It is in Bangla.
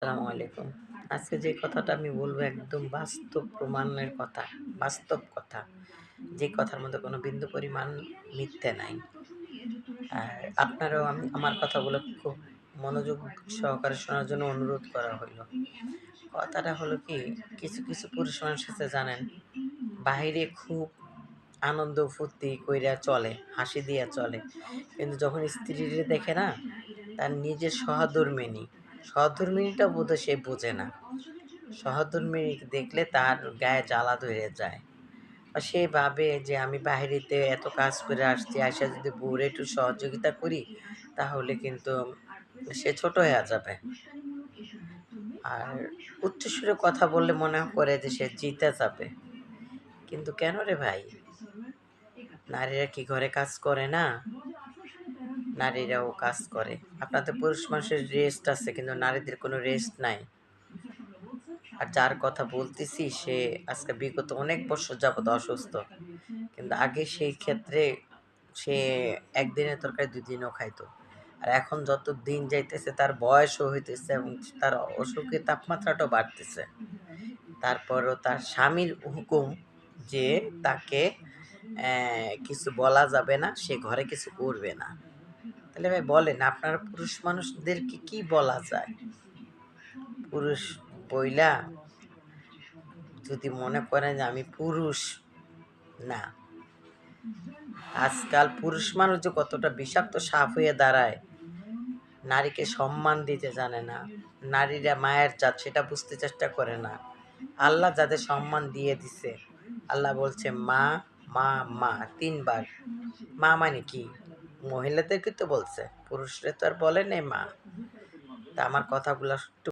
আসসালামু আলাইকুম। আজকে যে কথাটা আমি বলবো একদম বাস্তব প্রমাণের কথা, বাস্তব কথা। যে কথার মধ্যে কোনো বিন্দু পরিমাণ মিথ্যে নাই। আর আপনারাও আমার কথাগুলো খুব মনোযোগ সহকারে শোনার জন্য অনুরোধ করা হইলো। কথাটা হলো কি, কিছু, কিছু পুরুষ মানুষ আছে জানেন, বাহিরে খুব আনন্দ ফুর্তি কইরা চলে, হাসি দিয়া চলে। কিন্তু যখন স্ত্রীরে দেখে না, তার নিজের সহধর্মিণীটাও বোধহয় সে বোঝে না। সহধর্মিণী দেখলে তার গায়ে জ্বালা ধরে যায়। বা সে ভাবে যে আমি বাহিরেতে এত কাজ করে আসছি, আইসা যদি বউরে একটু সহযোগিতা করি, তাহলে কিন্তু সে ছোট হয়ে যাবে। আর উচ্চস্বরে কথা বললে মনে করে যে সে জিতে যাবে। কিন্তু কেন রে ভাই? নারীরা কি ঘরে কাজ করে না? নারীরাও কাজ করে। আপনাদের পুরুষ মানুষের রেস্ট আছে, কিন্তু নারীদের কোনো রেস্ট নাই। আর যার কথা বলতেছি সে আজকে বিগত অনেক বছর যাবত অসুস্থ। কিন্তু আগে সেই ক্ষেত্রে সে একদিনের তরকারি ২ দিনও খাইতো। আর এখন যত দিন যাইতেছে তার বয়সও হইতেছে এবং তার অসুখের তাপমাত্রাটাও বাড়তেছে। তারপরও তার স্বামীর হুকুম যে তাকে কিছু বলা যাবে না, সে ঘরে কিছু করবে না। তাহলে ভাই বলেন, আপনারা পুরুষ মানুষদেরকে কি বলা যায়? পুরুষ বইলা যদি মনে করেন যে আমি পুরুষ, না। আজকাল পুরুষ মানুষ যে কতটা বিষাক্ত সাপ হয়ে দাঁড়ায়, নারীকে সম্মান দিতে জানে না, নারীরা মায়ের জাত সেটা বুঝতে চেষ্টা করে না। আল্লাহ যাদের সম্মান দিয়ে দিছে, আল্লাহ বলছে মা, মা, মা ৩ বার। মা মানে কি? মহিলাদেরকে তো বলছে, পুরুষরা তো আর বলে নাই মা। তা আমার কথাগুলো একটু